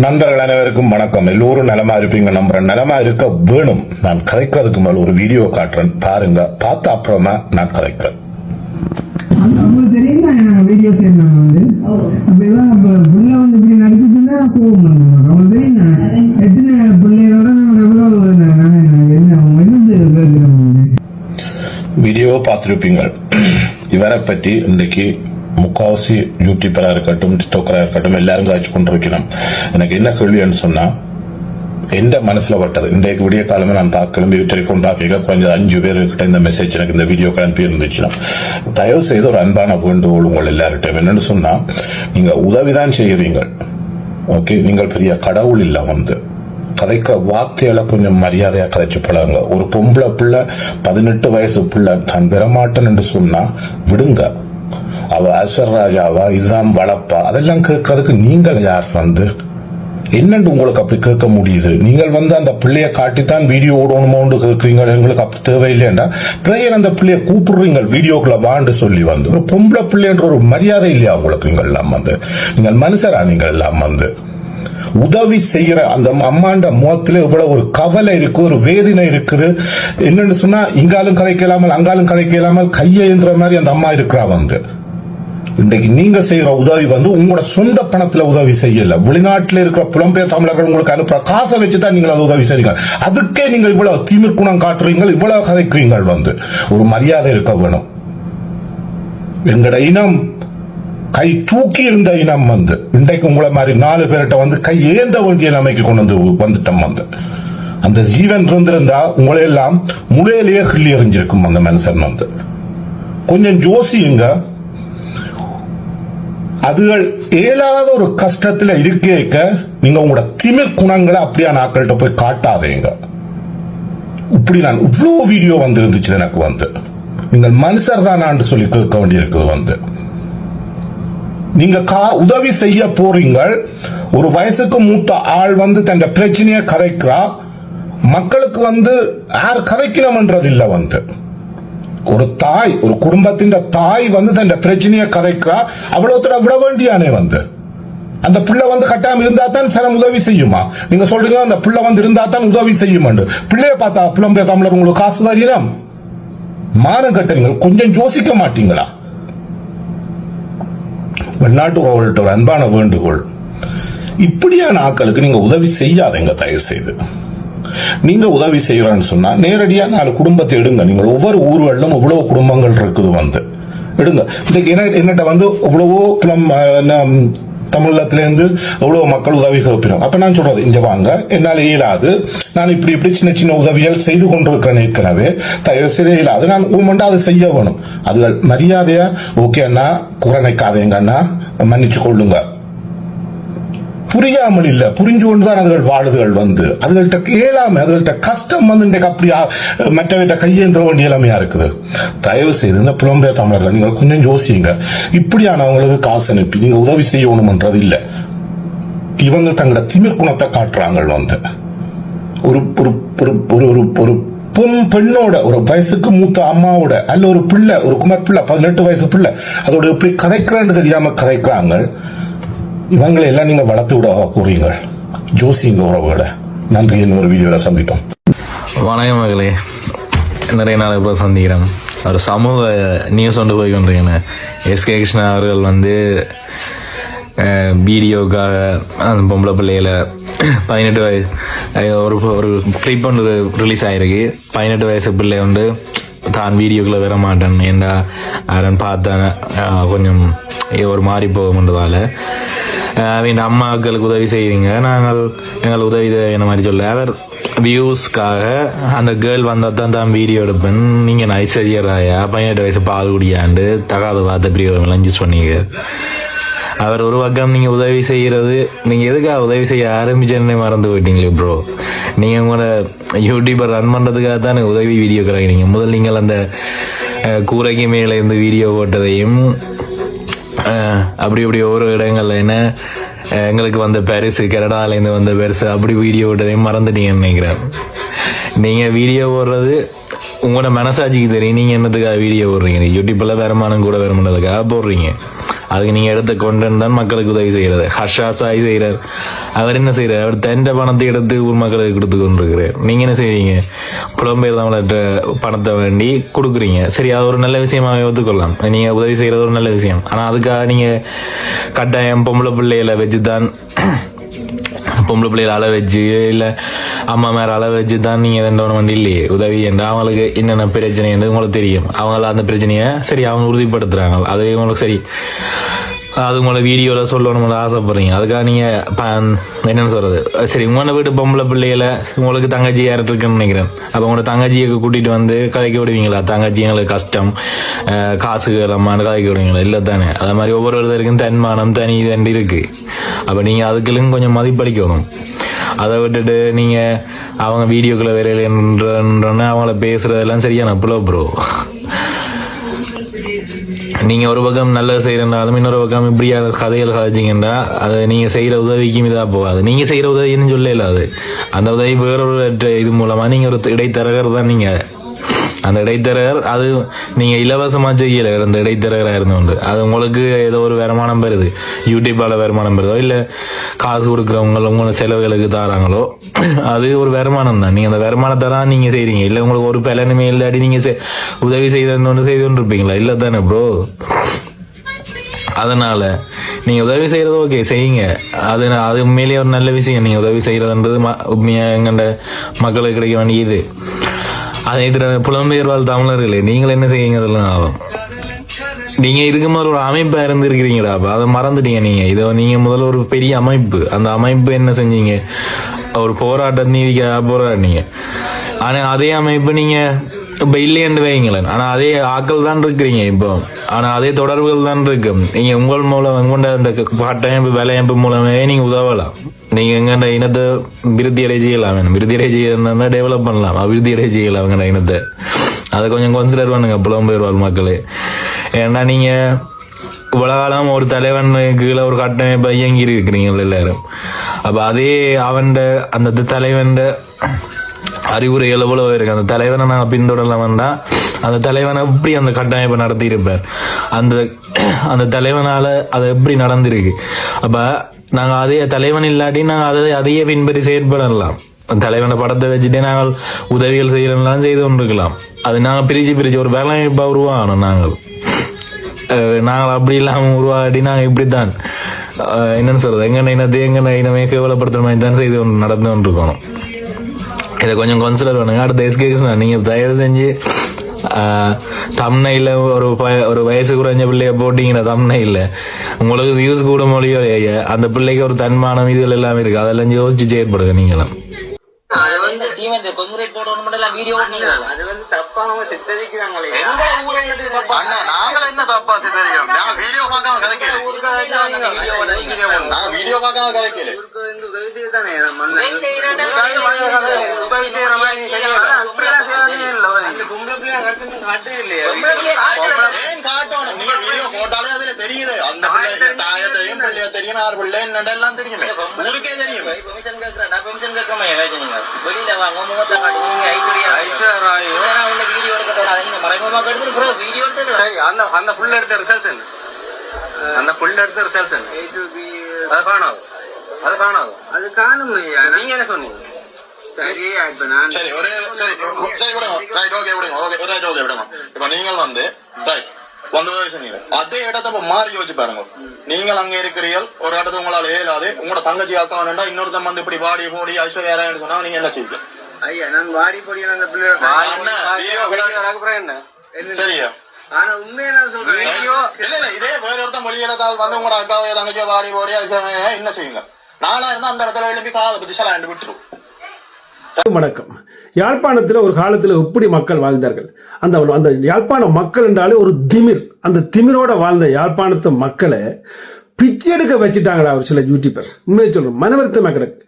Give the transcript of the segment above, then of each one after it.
நண்பர்கள் அனைவருக்கும் வணக்கம். எல்லோரும் நலமா இருப்பீங்க நம்புறேன். நலமா இருக்க வேணும். நான் கதைக்கிறதுக்கு மேல ஒரு வீடியோ காட்டுறேன் பாருங்க. பார்த்த அப்புறமா நான் கதைக்கிறேன். வீடியோ பார்த்திருப்பீங்க. இவரை பற்றி இன்றைக்கு முக்காவாசி யூடியூபரா இருக்கட்டும், டிக்டாக்கரா இருக்கட்டும், எல்லாரும் காய்ச்சி கொண்டிருக்கணும். எனக்கு என்ன கேள்வின்னு சொன்னா, எந்த மனசுல பட்டது இன்றைக்கு விடிய காலமே நான் கிளம்பி டெலிபோன் பார்க்க கொஞ்சம் 5 பேர்கிட்ட இந்த மெசேஜ் எனக்கு இந்த வீடியோ அனுப்பி இருந்துச்சுன்னா, தயவு செய்து ஒரு அன்பான வேண்டுகோள் உங்கள் எல்லார்கிட்டையும் என்னன்னு சொன்னா, நீங்க உதவிதான் செய்வீங்க. ஓகே, நீங்கள் பெரிய கடவுள் இல்ல. கதைக்கிற வார்த்தையில கொஞ்சம் மரியாதையா கதைச்சு பழகுங்க. ஒரு பொம்பளை பிள்ளை 18 வயசு பிள்ளை தான் பெறமாட்டேன் என்று சொன்னா விடுங்க. அவ ஐஸ்வர்ராஜாவா இதுதான் வளப்பா அதெல்லாம் கேட்கறதுக்கு நீங்கள் யார்? என்னன்னு உங்களுக்கு அப்படி கேட்க முடியுது? நீங்கள் அந்த பிள்ளைய காட்டித்தான் வீடியோ ஓடணுமோன்னு கேட்கறீங்க. எங்களுக்கு அப்படி தேவையில்லையா? பிறகு அந்த பிள்ளைய கூப்பிடுறீங்க வீடியோக்குள்ள வாண்டு சொல்லி ஒரு பொம்பளை பிள்ளைன்ற ஒரு மரியாதை இல்லையா உங்களுக்கு? நீங்கள் எல்லாம் நீங்கள் மனுஷரா? நீங்கள் எல்லாம் உதவி செய்யற அந்த அம்மாண்ட முகத்துல இவ்வளவு ஒரு கவலை இருக்குது, ஒரு வேதனை இருக்குது. என்னன்னு சொன்னா, இங்காலும் கதைக்கலாமல் அங்காலும் கதைக்கலாமல் கையேந்திர மாதிரி அந்த அம்மா இருக்கிறா. இன்றைக்கு நீங்க செய்யற உதவி உங்களோட சொந்த பணத்துல உதவி செய்யல. வெளிநாட்டில் இருக்கிற புலம்பெயர் தமிழர்கள் உங்களுக்கு அனுப்புற காசை வச்சுதான் நீங்கள் அது உதவி செய்றீங்க. அதுக்கே நீங்கள் இவ்வளவு திமிர் குணம் காட்டுறீங்க, இவ்வளவு கதைக்கிறீங்க. ஒரு மரியாதை இருக்க வேணும். எங்கட இனம் கை தூக்கி இருந்த இனம் இன்றைக்கு உங்களை மாதிரி 4 பேர்கிட்ட கை ஏந்த வேண்டிய நிலைமைக்கு கொண்டு வந்துட்டோம். அந்த ஜீவன் இருந்திருந்தா உங்களை எல்லாம் முளையிலேயே கிள்ளி எறிஞ்சிருக்கும் அந்த மனுஷன். கொஞ்சம் ஜோசியுங்க. அதுகள் ஏலாத ஒரு கஷ்டத்துல இருக்க நீங்க உங்களோட திமிர் குணங்களை அப்படியான ஆட்கள்கிட்ட போய் காட்டாதீங்க. இப்படி நான் இவ்வளவு வீடியோ இருந்துச்சு எனக்கு. நீங்கள் மனுஷர் தானான்னு சொல்லி கேட்க வேண்டியிருக்குது. நீங்க உதவி செய்ய போறீங்க. ஒரு வயசுக்கு மூத்த ஆள் தன் பிரச்சனையை கதைக்கிறா. மக்களுக்கு யார் கதைக்கணும்ன்றது இல்ல. ஒரு தாய், ஒரு குடும்பத்தின் தாய் தன் பிரச்சனையை கதைக்கிறா. அவ்வளவு விட வேண்டியானே அந்த பிள்ளை கட்டாம இருந்தா தான் சில உதவி செய்யுமா? நீங்க சொல்றீங்க அந்த பிள்ளை இருந்தா தான் உதவி செய்யும். பிள்ளைய பார்த்தா புலம்பெயர் தமிழர் உங்களுக்கு காசு தரீனம்? மானம் கட்டுறீங்க. கொஞ்சம் யோசிக்க மாட்டீங்களா? வெளிநாட்டு உறவுகள்கிட்ட ஒரு அன்பான வேண்டுகோள், இப்படியான ஆட்களுக்கு நீங்க உதவி செய்யாதீங்க தயவு செய்து. நீங்க உதவி செய்யறன்னு சொன்னா நேரடியா 4 குடும்பத்தை எடுங்க. நீங்கள் ஒவ்வொரு ஊர்களிலும் இவ்வளவு குடும்பங்கள் இருக்குது எடுங்க. இன்னைக்கு என்னட்ட இவ்வளவோ தமிழகத்திலிருந்து எவ்வளவு மக்கள் உதவி கேட்கிறோம். அப்ப நான் சொல்றது, இங்க வாங்க, என்னால் இயலாது, நான் இப்படி சின்ன சின்ன உதவிகள் செய்து கொண்டிருக்கிறேன் ஏற்கனவே, தயவு செய்து இயலாது, நான் ஊமண்டா அதை செய்ய வேணும். அதுகள் மரியாதையா ஓகே அண்ணா, குறைக்காதீங்க அண்ணா, மன்னிச்சு கொள்ளுங்க. புரியாமல் இல்ல, புரிஞ்சு கொண்டுதான் அதுகள் வாழுதுகள். அதுகள்கிட்ட இயலாம, அதுகள்கிட்ட கஷ்டம் இன்றைக்கு அப்படியா மற்றவர்கிட்ட கையேந்திர வேண்டிய இளமையா இருக்குது. தயவு செய்து இந்த புலம்பெயர் தமிழர்கள் நீங்கள் கொஞ்சம் யோசிங்க. இப்படியானவங்களுக்கு காசு அனுப்பி நீங்க உதவி செய்யணும்ன்றது இல்ல. இவங்க தங்களோட திமிர் குணத்தை காட்டுறாங்க. ஒரு ஒரு பெண்ணோட, ஒரு வயசுக்கு மூத்த அம்மாவோட, அல்ல ஒரு பிள்ளை, ஒரு குமர் பிள்ளை 18 வயசு பிள்ளை, அதோட எப்படி கதைக்கிறான்னு தெரியாம கதைக்கிறாங்க. இவங்களை எல்லாம் நீங்க வளர்த்து விட கூறீங்க. ஜோசிங்க உறவுகளை. நன்றி. இன்னொரு வீடியோல சந்திப்போம். வணக்கம் மகளே. நிறைய நாள் இப்போ சந்திக்கிறேன். ஒரு சமூக நியூஸ் கொண்டு போய் கொண்டிருக்கேன். எஸ்கே கிருஷ்ணா அவர்கள் வீடியோக்காக அந்த பொம்பளை பிள்ளைகளை 18 வயசு ஒரு கிளிப் ஒன்று ரிலீஸ் ஆகிருக்கு. 18 வயசு பிள்ளை தான் வீடியோக்குள்ளே வர மாட்டேன் ஏண்டா யாரன்னு பார்த்தேன் கொஞ்சம் ஒரு மாதிரி போகும்ன்றதால அவங்க அம்மாக்களுக்கு உதவி செய்வீங்க, எங்களுக்கு உதவி என்ன மாதிரி சொல்ல. அவர் வியூஸ்க்காக அந்த கேர்ள் வந்தால் தான் வீடியோ எடுப்பேன். நீங்கள் ஐஸ்வர்யராயா 18 வயசு பால் குடியாண்டு தகாத வார்த்தை பிரியோகம் லஞ்சு சொன்னீங்க. அவர் ஒரு பக்கம் நீங்கள் உதவி செய்கிறது, நீங்கள் எதுக்காக உதவி செய்ய ஆரம்பிச்சேன்னே மறந்து போயிட்டீங்களே ப்ரோ. நீங்கள் உங்களோட யூடியூபர் ரன் பண்ணுறதுக்காக தான் உதவி வீடியோ கிடைக்கிறீங்க. முதல் நீங்கள் அந்த கூரைக்கு மேலே இருந்து வீடியோ போட்டதையும் அப்படி ஒவ்வொரு இடங்கள்ல எங்களுக்கு பரிசு, கனடாலேருந்து பரிசு அப்படி வீடியோ போட்டதையும் மறந்துட்டீங்கன்னு நினைக்கிறேன். நீங்கள் வீடியோ போடுறது உங்களோட மனசாட்சிக்கு தெரியும். நீங்கள் என்னத்துக்காக வீடியோ போடுறீங்க? யூடியூப்பில் வருமானம் கூட வருமானதுக்காக போடுறீங்க. அதுக்கு நீங்க எடுத்த கொண்டென்ட் தான் மக்களுக்கு உதவி செய்யறது. ஹர்ஷா சாய் செய்யறார், அவர் என்ன செய்யறாரு, அவர் தண்ட பணத்தை எடுத்து ஊர் மக்களுக்கு கொடுத்து கொண்டிருக்கிறார். நீங்க என்ன செய்றீங்க, புலம்பெயர் தமிழர்கிட்ட பணத்தை வேண்டி கொடுக்குறீங்க. சரி, அது ஒரு நல்ல விஷயமாவே ஒத்துக்கொள்ளலாம், நீங்க உதவி செய்யறது ஒரு நல்ல விஷயம். ஆனா அதுக்காக நீங்க கட்டாயம் பொம்பளை பிள்ளைகளை வச்சுதான் பொம்பளை பிள்ளைகளை அள வச்சு இல்ல அம்மா மேல அள வச்சு தான் நீங்க எதோட வண்டி இல்லையே உதவி என்று அவங்களுக்கு என்னென்ன பிரச்சனை என்று உங்களுக்கு தெரியும். அவங்கள அந்த பிரச்சனையை சரி அவங்க உறுதிப்படுத்துறாங்க, அது உங்களுக்கு சரி, அது உங்களை வீடியோவில் சொல்லணும்னு ஆசைப்படுறீங்க. அதுக்காக நீங்கள் என்னென்னு சொல்கிறது, சரி உங்களோட வீட்டு பொம்பளை பிள்ளைகளை உங்களுக்கு தங்கச்சி யார்ட்டு இருக்குன்னு நினைக்கிறேன். அப்போ உங்களோட தங்கச்சியை கூட்டிகிட்டு வந்து கதைக்க விடுவீங்களா? தங்கச்சி எங்களுக்கு கஷ்டம், காசுகள் அம்மான்னு கதைக்க விடுவீங்களா? இல்லை தானே. அது மாதிரி ஒவ்வொருத்தருக்கும் தன்மானம் தனி தண்டி இருக்குது. அப்போ நீங்கள் அதுக்குள்ளும் கொஞ்சம் மதிப்பளிக்கணும். அதை விட்டுட்டு நீங்கள் அவங்க வீடியோக்குள்ளே வரையிலன்றன்னு அவங்கள பேசுகிறதெல்லாம் சரியான ப்ரோ. நீங்க ஒரு பக்கம் நல்லது செய்யறனாலும் இன்னொரு பக்கம் இப்படியா கதைகள் கதைச்சிங்கன்னா அது நீங்க செய்யற உதவிக்கும் இதா போகாது. நீங்க செய்யற உதவின்னு சொல்லல, அது அந்த உதவி வேறொரு இது மூலமா நீங்க ஒரு இடைத்தரகர் தான். நீங்க அந்த இடைத்தரகர் அது நீங்க இலவசமா செய்யல, அந்த இடைத்தரகராக இருந்தோண்டு அது உங்களுக்கு ஏதோ ஒரு வருமானம் பெறுது, யூடியூப்பால வருமானம் பெறுதோ இல்ல காசு கொடுக்குறவங்க உங்களோட செலவுகளுக்கு தாராங்களோ, அது ஒரு வருமானம் தான். நீங்க அந்த வருமானத்தை தான் நீங்க செய்றீங்க. இல்ல உங்களுக்கு ஒரு பலனுமே இல்லாடி நீங்க உதவி செய்து இருப்பீங்களா? இல்ல தானே ப்ரோ. அதனால நீங்க உதவி செய்யறது ஓகே செய்யுங்க, அது உண்மையிலேயே ஒரு நல்ல விஷயம். நீங்க உதவி செய்யறதுன்றது உண்மையா எங்கண்ட மக்களுக்கு கிடைக்க வேண்டியது. அதே புலம்பெயர் வாழ் தமிழர்களே, நீங்கள் என்ன செய்யுங்க, அதெல்லாம் ஆகும். நீங்க இதுக்கு முதல்ல ஒரு அமைப்பா இருந்திருக்கிறீங்களா? அதை மறந்துட்டீங்க. நீங்க முதல்ல ஒரு பெரிய அமைப்பு, அந்த அமைப்பு என்ன செஞ்சீங்க, ஒரு போராட்ட நீதிக்காக போராடினீங்க. ஆனா அதே அமைப்பு நீங்க இப்ப இல்லையென்று வைங்களேன், ஆனா அதே ஆக்கள் தான் இருக்கிறீங்க இப்போ, ஆனா அதே தொடர்புகள் தான் இருக்கு. நீங்க உங்கள் மூலம் உங்கள்ட அந்த பாட்டமைப்பு வேலையமைப்பு மூலமே நீங்க உதவலாம். நீங்க எங்கண்ட இனத்தை விருத்தி அடை செய்யலாம், விருத்தி அடை செய்யணும்னா டெவலப் பண்ணலாம், அபிவிருத்தி அடை செய்யலாம் எங்கண்ட இனத்தை. அதை கொஞ்சம் கன்சிடர் பண்ணுங்க புலம்பெயர் வாழ் மக்களே. ஏன்னா நீங்க இவ்வளவு காலம் ஒரு தலைவன் கீழே ஒரு கட்டமைப்பை இயங்கி இருக்கிறீங்க எல்லாரும். அப்ப அதே அந்த தலைவன் அறிவுரைகள் எவ்வளவு இருக்கு. அந்த தலைவனை நாங்கள் பின்தொடரலாம் வேண்டாம், அந்த தலைவனை எப்படி அந்த கட்டமைப்பை நடத்தி இருப்பார், அந்த தலைவனால அது எப்படி நடந்திருக்கு. அப்ப நாங்கள் அதே தலைவன் இல்லாட்டி நாங்கள் அதையே பின்பற்றி செயற்படலாம். தலைவனை படத்தை வச்சுட்டே நாங்கள் உதவிகள் செய்யலாம், செய்து கொண்டிருக்கலாம். அது நாங்கள் பிரிச்சு ஒரு வேலைவாய்ப்பா உருவாகணும். நாங்கள் அப்படி இல்லாம உருவாடி நாங்கள் இப்படித்தான் என்னன்னு சொல்றது, எங்க இனமே கேவலப்படுத்துற மாதிரி தான் செய்து நடந்து கொண்டிருக்கணும். இதை கொஞ்சம் கன்சிடர் பண்ணுங்க. அடுத்த எஸ்கேஷன் நீங்க தயவு செஞ்சு தம்னையில் ஒரு வயசு குறைஞ்ச பிள்ளைய போட்டீங்கன்னா தம்னையில் உங்களுக்கு வியூஸ் கூட மொழியோ அந்த பிள்ளைக்கு ஒரு தன்மானம் இதுகள் எல்லாமே இருக்கு, அதெல்லாம் யோசிச்சு செயற்படுங்க நீங்களும். அதே இடத்த மாறி யோசிச்சு பாருங்க. நீங்கள் அங்க இருக்கிறீர்கள், ஒரு இடத்த உங்களால ஏலாது, உங்களோட தங்கச்சி அக்கா வேண்டாம், இன்னொருத்தம் வந்து இப்படி பாடி போடி ஐஸ்வர்யா சொன்னா நீங்க என்ன செய்யுங்க? ஐயா நான் வாடி போடி அந்த பிள்ளை சரியா? ஆனா உண்மையை நான் சொல்றேன், இல்ல இதே வேற ஒருத்தன் மொழியிலத்தால் வந்து உங்களோட அக்காவை தங்கச்சியோ வாடி போடி ஐஸ்வர்யா என்ன செய்யுங்க? நானா இருந்தா அந்த இடத்துல எழுப்பி காதை பத்தி சலாண்டு விட்டுரும். வணக்கம். யாழ்ப்பாணத்தில் ஒரு காலத்தில் எப்படி மக்கள் வாழ்ந்தார்கள், அந்த யாழ்ப்பாண மக்கள் என்றாலே ஒரு திமிர், அந்த திமிரோட வாழ்ந்த யாழ்ப்பாணத்து மக்களை பிச்சை எடுக்க வச்சுட்டாங்களா ஒரு சில யூடியூபர். உண்மையை சொல்றோம், மனவருத்தமா கிடக்கு.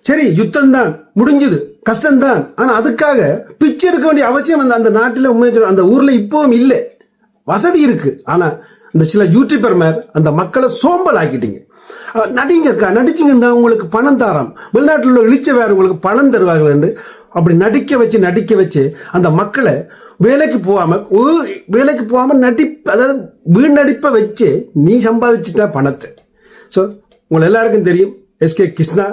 சரி, யுத்தம் தான் முடிஞ்சது, கஷ்டம்தான், ஆனா அதுக்காக பிச்சை எடுக்க வேண்டிய அவசியம் அந்த நாட்டில் உண்மையை சொல்றோம் அந்த ஊர்ல இப்பவும் இல்லை. வசதி இருக்கு, ஆனா இந்த சில யூடியூபர் மேல் அந்த மக்களை சோம்பல் ஆக்கிட்டீங்க. நடிங்கக்கா, நடிச்சிங்கன்னா உங்களுக்கு பணம் தாராம், வெளிநாட்டில் உள்ள இழிச்ச வேறு உங்களுக்கு பணம் தருவார்கள் என்று அப்படி நடிக்க வச்சு அந்த மக்களை வேலைக்கு போகாம அதாவது வீணடிப்பை வச்சு நீ சம்பாதிச்சிட்ட பணத்தை. ஸோ உங்களை எல்லாருக்கும் தெரியும், எஸ்கே கிருஷ்ணா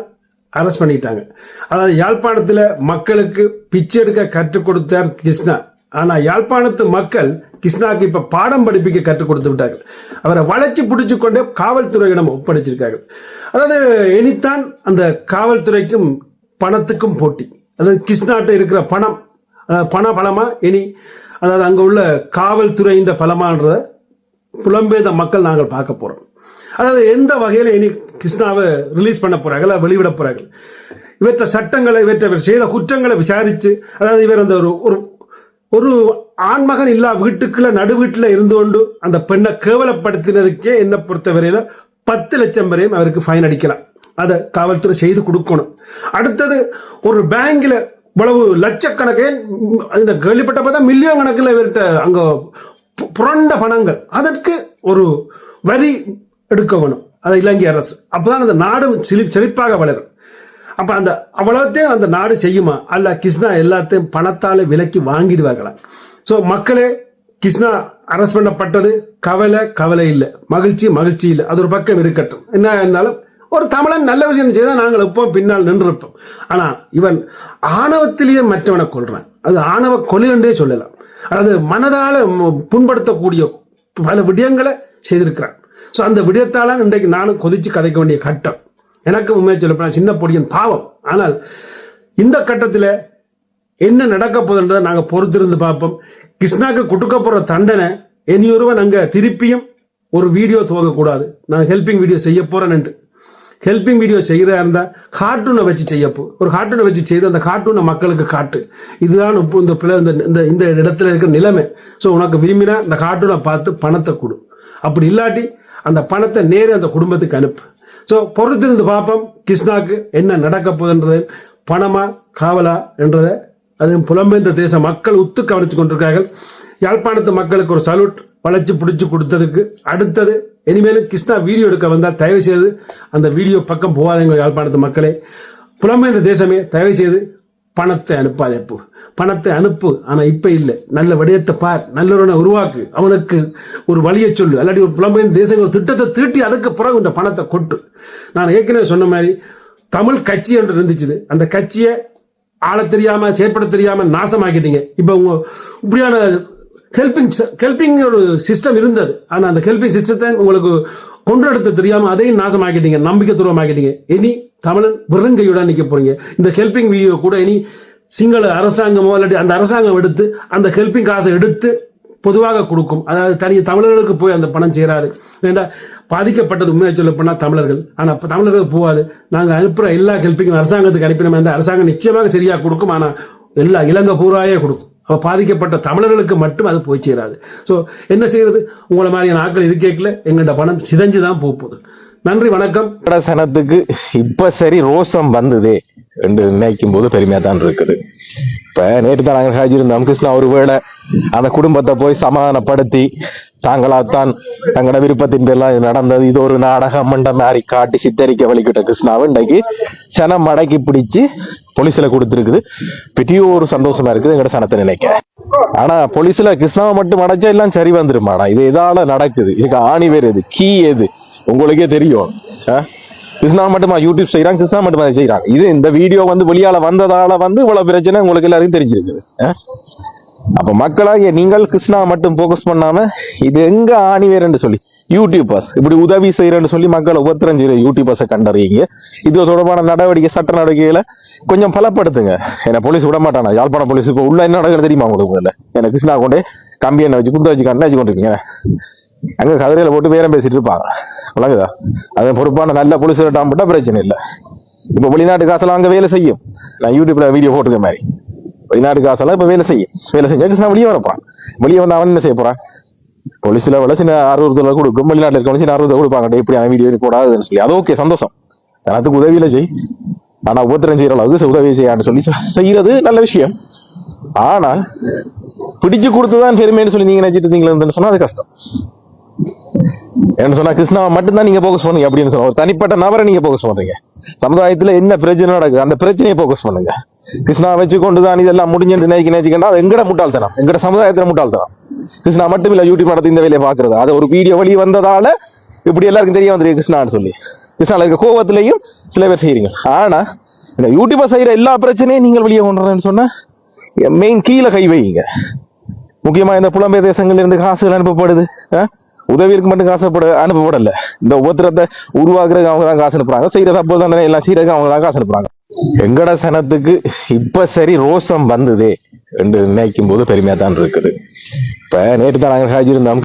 அரெஸ்ட் பண்ணிட்டாங்க. அதாவது யாழ்ப்பாணத்தில் மக்களுக்கு பிச்சை எடுக்க கற்றுக் கொடுத்தார் கிருஷ்ணா. ஆனால் யாழ்ப்பாணத்து மக்கள் கிருஷ்ணாவுக்கு இப்போ பாடம் படிப்பிக்க கற்றுக் கொடுத்து விட்டார்கள். அவரை வளைச்சி பிடிச்சு கொண்டே காவல்துறையிடம் ஒப்படைச்சிருக்கார்கள். அதாவது இனித்தான் அந்த காவல்துறைக்கும் பணத்துக்கும் போட்டி. அதாவது கிருஷ்ணாட்ட இருக்கிற பணமா இனி அதாவது அங்கே உள்ள காவல்துறையின் பலமானத புலம்பெயர்ந்த மக்கள் நாங்கள் பார்க்க போகிறோம். அதாவது எந்த வகையில் இனி கிருஷ்ணாவை ரிலீஸ் பண்ண போகிறார்கள், வெளிவிட போகிறார்கள். இவற்றை சட்டங்களை செய்த குற்றங்களை விசாரித்து, அதாவது இவர் அந்த ஒரு ஆண்மகன் இல்லா வீட்டுக்குள்ள நடு வீட்டில் இருந்து கொண்டு அந்த பெண்ணை கேவலப்படுத்தினதுக்கே என்னை பொறுத்தவரையில் 10 லட்சம் வரையும் அவருக்கு ஃபைன் அடிக்கலாம். அதை காவல்துறை செய்து கொடுக்கணும். அடுத்தது ஒரு பேங்கில் இவ்வளவு லட்சக்கணக்கே கேள்விப்பட்டப்போ மில்லியன் கணக்கில் இவர்கிட்ட அங்கே புரண்ட பணங்கள், அதற்கு ஒரு வரி எடுக்க வேணும் அது இலங்கை அரசு. அப்போதான் அந்த நாடு செழிப்பாக வளரும். அப்போ அந்த அவ்வளோத்தையும் அந்த நாடு செய்யுமா? அல்ல கிருஷ்ணா எல்லாத்தையும் பணத்தால் விலைக்கு வாங்கிடுவார்களா? ஸோ மக்களே, கிருஷ்ணா அரெஸ்ட் பண்ணப்பட்டது கவலை இல்லை, மகிழ்ச்சி இல்லை. அது ஒரு பக்கம் இருக்கட்டும். என்ன இருந்தாலும் ஒரு தமிழன் நல்ல விஷயம் செய்தால் நாங்கள் இப்போ பின்னால் நின்றுப்போம். ஆனால் இவன் ஆணவத்திலேயே மற்றவனை கொள்றான். அது ஆணவ கொலை என்றே சொல்லலாம். அதாவது மனதால் புண்படுத்தக்கூடிய பல விடயங்களை செய்திருக்கிறான். ஸோ அந்த விடயத்தால் இன்றைக்கு நானும் கொதிச்சு கதைக்க வேண்டிய கட்டம். எனக்கு உண்மையை சொல்லப்போனால் சின்ன பொடியன் பாவம். ஆனால் இந்த கட்டத்தில் என்ன நடக்க போகுதுன்றதை நாங்கள் பொறுத்திருந்து பார்ப்போம். கிருஷ்ணாக்கு கொடுக்க போகிற தண்டனை இனியொருவன் அங்கே திருப்பியும் ஒரு வீடியோ துவங்கக்கூடாது. நான் ஹெல்பிங் வீடியோ செய்ய போகிறேன் என்று. ஹெல்பிங் வீடியோ செய்கிறதா இருந்தால் கார்ட்டூனை வச்சு செய்யப்போ, ஒரு கார்ட்டூனை வச்சு செய்து அந்த கார்ட்டூனை மக்களுக்கு காட்டு. இதுதான் இப்போ இந்த இடத்துல இருக்கிற நிலைமை. ஸோ உனக்கு விரும்பினா இந்த கார்ட்டூனை பார்த்து பணத்தை கொடு. அப்படி இல்லாட்டி அந்த பணத்தை நேரே அந்த குடும்பத்துக்கு அனுப்பு. ஸோ பொறுத்திருந்து பார்ப்போம் கிருஷ்ணாக்கு என்ன நடக்க போகுதுன்றதை, பணமா காவலா என்றதை. அதுவும் புலம்பெயர்ந்த தேச மக்கள் உத்து கவனித்து கொண்டிருக்கார்கள். யாழ்ப்பாணத்து மக்களுக்கு ஒரு சல்யூட், வளைச்சு பிடிச்சி கொடுத்ததுக்கு. அடுத்தது இனிமேலும் கிருஷ்ணா வீடியோ எடுக்க வந்தால் தயவு செய்து அந்த வீடியோ பக்கம் போகாதீங்க. யாழ்ப்பாணத்து மக்களே, புலம்பெயர்ந்த தேசமே, தயவு செய்து பணத்தை அனுப்பாதே. பணத்தை அனுப்பு, ஆனால் இப்போ இல்லை. நல்ல விடயத்தை பார், நல்லொருவனை உருவாக்கு, அவனுக்கு ஒரு வழியை சொல்லு. அல்லாட்டி ஒரு புலம்பெயர்ந்த தேசங்கள் திட்டத்தை தீட்டி அதுக்கு பிறகு இந்த பணத்தை கொட்டு. நான் ஏற்கனவே சொன்ன மாதிரி தமிழ் கட்சி என்று இருந்துச்சு. அந்த கட்சியை ஆள தெரியாமல், செயற்பட தெரியாமல் நாசமாக்கிட்டீங்க. இப்போ இப்படியான ஹெல்பிங் ஒரு சிஸ்டம் இருந்தது. ஆனால் அந்த ஹெல்பிங் சிஸ்டத்தை உங்களுக்கு கொண்டு தெரியாமல் அதையும் நாசமாக்கிட்டீங்க, நம்பிக்கை துருவமாக்கிட்டீங்க. இனி தமிழன் வெறுங்கையுடன் நிற்க போறீங்க. இந்த ஹெல்பிங் வீடியோ கூட இனி சிங்கள அரசாங்கமோ இல்லாட்டி அந்த அரசாங்கம் எடுத்து அந்த ஹெல்பிங் காசை எடுத்து பொதுவாக கொடுக்கும். அதாவது தனி தமிழர்களுக்கு போய் அந்த பணம் சேராது. ஏன்னா பாதிக்கப்பட்டது உண்மையாக சொல்ல போனால் தமிழர்கள். ஆனால் தமிழர்கள் போகாது. நாங்கள் அனுப்புகிற எல்லா ஹெல்பிங்கும் அரசாங்கத்துக்கு அனுப்பினோம். அந்த அரசாங்கம் நிச்சயமாக சரியாக கொடுக்கும். ஆனால் எல்லா இலங்கை பூராயே கொடுக்கும். அப்போ பாதிக்கப்பட்ட தமிழர்களுக்கு மட்டும் அது போய் சேராது. ஸோ என்ன செய்யறது? உங்களை மாதிரியான ஆட்கள் இருக்கேக்கல எங்கள்கிட்ட பணம் சிதைஞ்சு தான் போகுது. நன்றி, வணக்கம். சனத்துக்கு இப்ப சரி ரோசம் வந்ததே என்று நினைக்கும் போது பெருமையா தான் இருக்குது. இப்ப நேற்று தான் நாங்கள் காய்ச்சிருந்தோம். கிருஷ்ணா ஒருவேளை அந்த குடும்பத்தை போய் சமாதானப்படுத்தி தாங்களாத்தான் தங்களோட விருப்பத்தின் பேர்லாம் நடந்தது, இது ஒரு நாடகம் மண்ட மாதிரி காட்டி சித்தரிக்க வலிக்கிட்ட கிருஷ்ணாவை இன்றைக்கு சனம் மடக்கி பிடிச்சு போலீஸ்ல கொடுத்துருக்குது. பெரிய ஒரு சந்தோஷமா இருக்குது எங்கட சனத்தை நினைக்க. ஆனா போலீஸ்ல கிருஷ்ணாவை மட்டும் அடைச்சா எல்லாம் சரி வந்துருமாடா? இது எதால நடக்குது? இதுக்கு ஆணி வேறு எது, கீ எது உங்களுக்கே தெரியும். கிருஷ்ணா மட்டுமா யூடியூப் செய்யறாங்க, கிருஷ்ணா மட்டுமா செய்யறாங்க. இது இந்த வீடியோ வெளியால வந்ததால இவ்வளவு பிரச்சனை உங்களுக்கு எல்லாரும் தெரிஞ்சிருக்குது. அப்ப மக்களாகிய நீங்கள் கிருஷ்ணா மட்டும் போக்கஸ் பண்ணாம இது எங்க ஆணி வேறுன்னு சொல்லி யூடியூபர்ஸ் இப்படி உதவி செய்யறேன்னு சொல்லி மக்களை உபத்திரம் செய்யற யூடியூபர்ஸை கண்டறியீங்க. இது தொடர்பான நடவடிக்கை, சட்ட நடவடிக்கைகளை கொஞ்சம் பலப்படுத்துங்க. ஏன்னா போலீஸ் விட மாட்டானா? யாழ்ப்பாண போலீஸ் இப்ப உள்ள என்ன நடக்குது தெரியுமா உங்களுக்கு? முதல்ல ஏன்னா கிருஷ்ணா கொண்டே கம்பி எண்ணெய் வச்சு குந்த வச்சு கண்ணை வச்சு கொண்டிருக்கீங்க. அங்க கதிரையில போட்டு பேரம் பேசிட்டு இருப்பாங்க. விளங்குதா? அது பொறுப்பான நல்ல போலீஸ் போட்டா பிரச்சனை இல்லை. இப்ப வெளிநாட்டு காசெல்லாம் அங்க வேலை செய்யும். நான் யூடியூப்ல வீடியோ போட்டுக்க மாதிரி வெளிநாட்டு காசெல்லாம் இப்ப வேலை செஞ்சா கிருஷ்ணா வெளியே வரப்பான். வெளியே வந்து அவன் என்ன செய்ய போறான்? போலீஸ்ல விட சின்ன 60 கொடுக்கும், வெளிநாட்டில் இருக்க சின்ன 60 கொடுப்பாங்க. இப்படி அவன் வீடியோ கூடாதுன்னு சொல்லி அது ஓகே, சந்தோஷம். ஜனத்துக்கு உதவியில செய். ஆனா உபத்திரம் செய்யற அளவுக்கு உதவி செய்யான்னு சொல்லி செய்யறது நல்ல விஷயம். ஆனால் பிடிச்சு கொடுத்துதான் பெருமைன்னு சொல்லி நீங்க நினைச்சிட்டு இருந்தீங்களேன்னு சொன்னா அது கஷ்டம். என்ன சொன்னா கிருஷ்ணாவை மட்டும்தான் நீங்க போக்கஸ் பண்ணுங்க அப்படின்னு சொன்னா ஒரு தனிப்பட்ட நபரை நீங்க போக்கஸ் பண்றீங்க. சமுதாயத்துல என்ன பிரச்சனை நடக்குது அந்த பிரச்சனையை போக்கஸ் பண்ணுங்க. கிருஷ்ணா வச்சு கொண்டுதான் இதெல்லாம் முடிஞ்சு நினைச்சுக்கா அது எங்கட முட்டாள்தனம், எங்கட சமுதாயத்துல முட்டாள்தனம். கிருஷ்ணா மட்டும் இல்ல யூடியூப் நடத்தி இந்த வேலையை பாக்குறது, அது ஒரு வீடியோ வழி வந்ததால இப்படி எல்லாருக்கும் தெரிய வந்துருக்கு கிருஷ்ணான்னு சொல்லி. கிருஷ்ணால இருக்க கோவத்திலையும் சில பேர் செய்யறீங்க. ஆனா இந்த யூடியூபர் செய்யற எல்லா பிரச்சனையும் நீங்கள் வெளியே கொண்டுறேன்னு சொன்னா மெயின் கீழே கை வைங்க. முக்கியமா இந்த புலம்பெயர் தேசங்கள்ல இருந்து காசுகள் அனுப்பப்படுது, உதவிக்கு மட்டும் காசு அனுப்பப்படல. இந்த உபத்திரத்தை உருவாக்குறதுக்கு அவங்க தான் காசு அனுப்புறாங்க, செய்யற தப்பு தானே எல்லாம் செய்யறதுக்கு அவங்க தான் காசு அனுப்புறாங்க. எங்கட சனத்துக்கு இப்ப சரி ரோசம் வந்ததே என்று நினைக்கும் போது பெருமையா தான் இருக்குது. இப்ப நேற்று தான் நாங்கள் காய்ச்சிருந்தோம்.